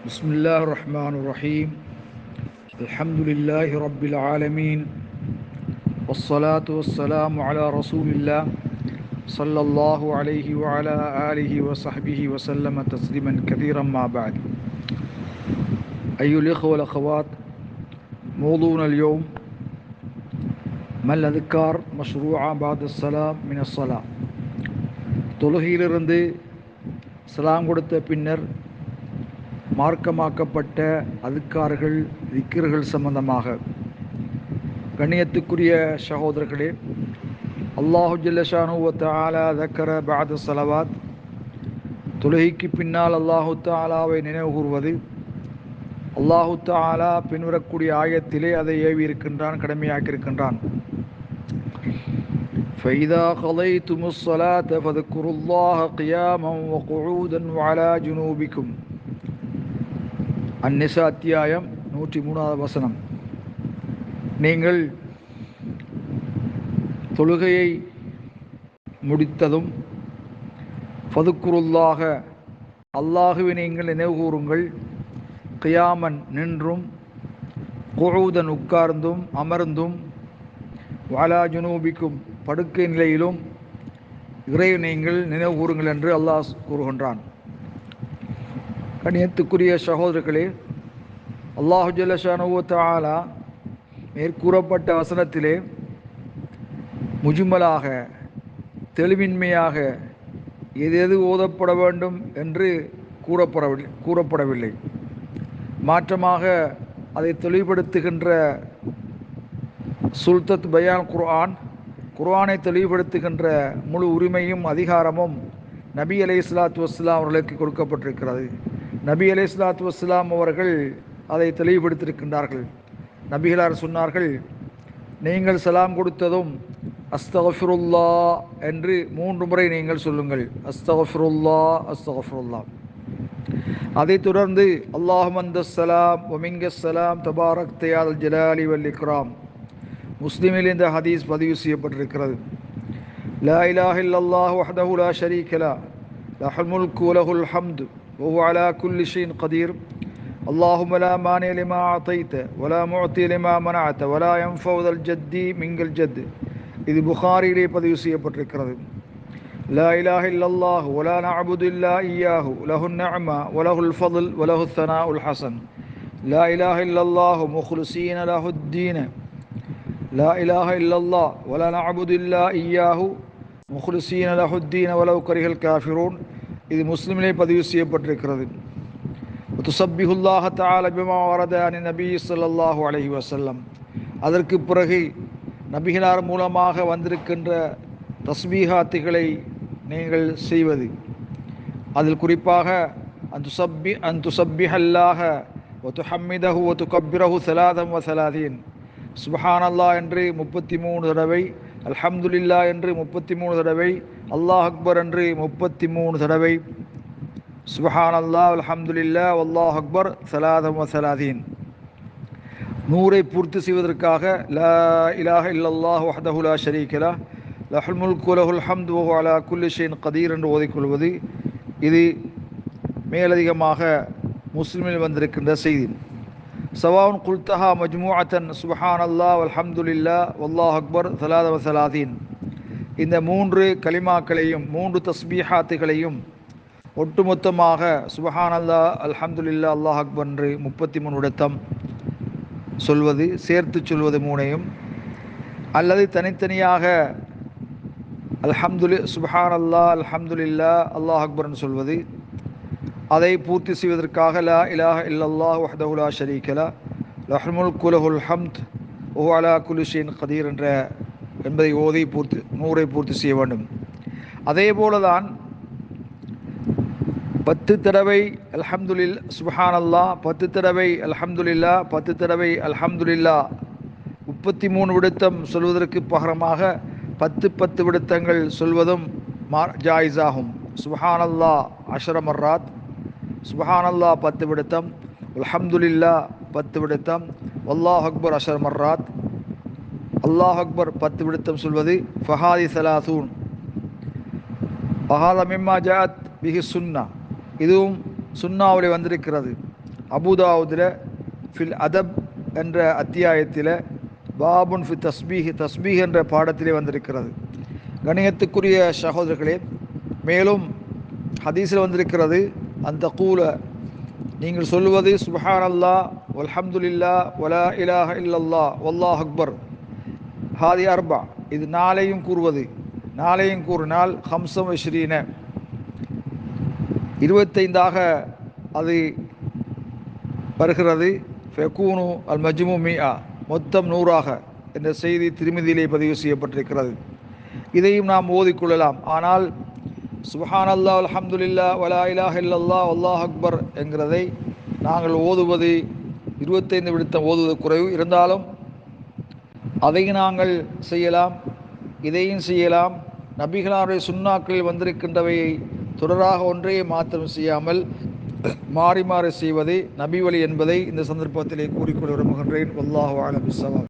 بسم الله الرحمن الرحيم الحمد لله رب العالمين والصلاة والسلام على رسول الله صلى الله عليه وعلى آله وصحبه وسلم تسليما كثيرا ما بعد. أيها الإخوة والأخوات، موضوعنا اليوم ما الأذكار مشروعة بعد الصلاة من الصلاة. தொழுகையிலிருந்து சலாம் கொடுத்த பின்னர் மார்க்கமாக்கப்பட்ட அதுக்கார்கள் திக்ர்கள் சம்பந்தமாக கண்ணியத்துக்குரிய சகோதரர்களே, அல்லாஹு ஜல்ல ஷானுஹு வ தஆலா தக்கர பஅத ஸலவாத், தொழுகைக்கு பின்னால் அல்லாஹு தஆலாவை நினைவு கூறுவது. அல்லாஹு தஆலா பின்வரக்கூடிய ஆயத்திலே அதை ஏவி இருக்கின்றான், கடமையாக்கியிருக்கின்றான். فَإِذَا قَضَيْتُمُ الصَّلَاةَ فَاذْكُرُوا اللَّهَ قِيَامًا وَقُعُودًا وَعَلَى جُنُوبِكُمْ. அந்நிசா அத்தியாயம் 103வது வசனம். நீங்கள் தொழுகையை முடித்ததும் ஃபதுக்குருல்லாக அல்லாஹுவை நீங்கள் நினைவு கூறுங்கள், கியாமன் நின்றும், குஊதன் உட்கார்ந்தும் அமர்ந்தும், வாலா ஜுனூபிக்கும் படுக்கை நிலையிலும் இறை நீங்கள் நினைவு கூறுங்கள் என்று அல்லாஹ் கூறுகின்றான். கண்ணியத்துக்குரிய சகோதரர்களே, அல்லாஹு ஜல்ல ஷானுஹு வ தஆலா மேற்கூறப்பட்ட வசனத்திலே முஜ்மலாக தெளிவின்மையாக எது ஓதப்பட வேண்டும் என்று கூறப்படவில்லை. மாற்றமாக அதை தெளிவுபடுத்துகின்ற சுல்தத் பயான் குர்ஆனை தெளிவுபடுத்துகின்ற முழு உரிமையும் அதிகாரமும் நபி அலைஹிஸ்ஸலாத்து வஸ்ஸலாம் அவர்களுக்கு கொடுக்கப்பட்டிருக்கிறது. நபி அலைஹிஸ்ஸலாத்து வஸ்ஸலாம் அவர்கள் அதை தெளிவுபடுத்தியிருக்கின்றார்கள். நபிகளார் சொன்னார்கள், நீங்கள் சலாம் கொடுத்ததும் அஸ்தக்ஃபிருல்லா என்று 3 முறை நீங்கள் சொல்லுங்கள். அஸ்தக்ஃபிருல்லா அஸ்தக்ஃபிருல்லா. அதைத் தொடர்ந்து அல்லாஹும்ம அன்தஸ் ஸலாம் வ மின்கஸ் ஸலாம் தபாரக்த யா தல் ஜலாலி வல் இக்ராம். முஸ்லிமில் இந்த ஹதீஸ் பதிவு செய்யப்பட்டிருக்கிறது. லா இலாஹ இல்லல்லாஹு வஹ்தஹு லா ஷரீக லஹு லஹுல் முல்கு வ லஹுல் ஹம்து வ ஹுவ அலா குல்லி ஷைஇன் கதீர். அல்லாஹும்ம லா மானிஅ லிமா அதைத வ லா முஅதி லிமா மனஅத வ லா யன்ஃபஉ தல் ஜத்தி மின்கல் ஜத். இது புகாரியிலே பதிவு செய்யப்பட்டிருக்கிறது. லா இலாஹ இல்லல்லாஹு வ லா நஅபுது இல்லா இய்யாஹு லஹுன் நிஅமா வ லஹுல் ஃபضல் வ லஹுத் ஸனாஉல் ஹஸன். லா இலாஹ இல்லல்லாஹு முக்லிஸீன லஹுத் தீன. லா இலாஹ இல்லல்லாஹ் வ லா நஅபுது இல்லா இய்யாஹு முக்லிஸீன லஹுத் தீன வ லவ் கரிஹல் காஃபிரூன். இது முஸ்லிமிலே பதிவு செய்யப்பட்டிருக்கிறது. துஸப்பிஹுல்லாஹ தஆலா பிமா வரத அன் நபி ஸல்லல்லாஹு அலைஹி வஸல்லம். அதற்கு பிறகு நபிகளார் மூலமாக வந்திருக்கின்ற தஸ்பீஹாத்துகளை நீங்கள் செய்வது. அதில் குறிப்பாக அன் துஸப்பிஹல்லாஹ வ துஹம்மிதஹு வ துகப்பிரஹு ஸலாதன் வ ஸலாதீன். சுப்ஹானல்லாஹ் என்று 33 தடவை, அல்ஹம்துலில்லாஹ் என்று 33 தடவை, அல்லாஹ் அக்பர் என்று 33 தடவை, சுப்ஹானல்லாஹ் அல்ஹம்துலில்லாஹ் வல்லாஹு அக்பர் ஸலாதன் வ ஸலாதீன். 100ஐ பூர்த்தி செய்வதற்காக லா இலாஹ இல்லல்லாஹு வஹ்தஹு லா ஷரீக லஹு லஹுல் முல்கு வ லஹுல் ஹம்து வ ஹுவ அலா குல்லி ஷைஇன் கதீர் என்று ஓதிக்கொள்வது. இது மேலதிகமாக முஸ்லிமில் வந்திருக்கின்ற செய்தி. சவாவுன் குல்தஹா மஜ்மூஅத்தன் சுப்ஹானல்லாஹ் வல்ஹம்துலில்லாஹ் வல்லாஹு அக்பர் ஸலாத வ ஸலாதீன். இந்த 3 கலிமாக்களையும் 3 தஸ்பீஹாத்துகளையும் ஒட்டுமொத்தமாக சுப்ஹானல்லாஹ் அல்ஹம்துலில்லாஹ் அல்லாஹ் அக்பர் என்று 33 விடத்தம் சொல்வது, சேர்த்து சொல்வது 3ஐயும், அல்லது தனித்தனியாக சுப்ஹானல்லாஹ் அல்ஹம்துலில்லாஹ் அல்லாஹ் அக்பர் என்று சொல்வது. அதை பூர்த்தி செய்வதற்காக லா இலாஹ இல்லல்லாஹு வஹ்தஹு லா ஷரீக லஹு லஹுல் முல்கு வ லஹுல் ஹம்து வ ஹுவ அலா குல்லி ஷைஇன் கதீர் என்பதை ஓதி 100ஐ பூர்த்தி செய்ய வேண்டும். அதே போலதான் 10 தடவை அல்ஹம்துலில்லாஹ் சுப்ஹானல்லாஹ், 10 தடவை அல்ஹம்துலில்லாஹ், 10 தடவை அல்ஹம்துலில்லாஹ் 33 விடுத்தம் சொல்வதற்கு பகரமாக 10 விடுத்தங்கள் சொல்வதும் ஜாயிஸாகும். சுப்ஹானல்லாஹ் 10 மர்ராத், சுப்ஹானல்லாஹ் 10 விடுத்தம், அல்ஹம்துலில்லாஹ் 10 விடுத்தம், வல்லாஹு அக்பர் 10 மர்ராத், அல்லாஹ் அக்பர் 10 விடுத்தம் சொல்வது. ஃபஹாதி ஸலாசூன் வஹாதா மிம்மா ஜாஅத் பிஹி சுன்னா. இதுவும் சுன்னாவிலே வந்திருக்கிறது. அபுதாவுதில் ஃபில் அதப் என்ற அத்தியாயத்தில் பாபுன் ஃபி தஸ்பீஹ் என்ற பாடத்திலே வந்திருக்கிறது. கணியத்துக்குரிய சகோதரர்களே, மேலும் ஹதீஸில் வந்திருக்கிறது, அந்த கூல நீங்கள் சொல்லுவது சுப்ஹானல்லாஹ் வல்ஹம்துலில்லாஹ் வலா இலாஹ இல்லல்லாஹ் வல்லாஹு அக்பர் ஹாதி அர்பா, இது நாளையும் கூறினால் 25 25ஆக அது வருகிறது. ஃபெகூனு அல் மஜ்மூ மிஆ, மொத்தம் 100ஆக என்ற செய்தி திருமதியிலே பதிவு செய்யப்பட்டிருக்கிறது. இதையும் நாம் ஓதிக்கொள்ளலாம். ஆனால் சுப்ஹானல்லாஹ் அல்ஹம்துலில்லாஹ் வலா இலாஹ இல்லல்லாஹ் வல்லாஹு அக்பர் என்கிறதை நாங்கள் ஓதுவது 25 விடுத்தம் ஓதுவது குறைவு. இருந்தாலும் அதையும் நாங்கள் செய்யலாம், இதையும் செய்யலாம். நபிகளாருடைய சுன்னாக்களில் வந்திருக்கின்றவையை தொடராக ஒன்றையே மாத்திரம் செய்யாமல் மாறி மாறி செய்வதே நபி வழி என்பதை இந்த சந்தர்ப்பத்திலே கூறிக்கொள்ள விரும்புகின்றேன். வல்லாஹு அலம் பிஸ்ஸவாப்.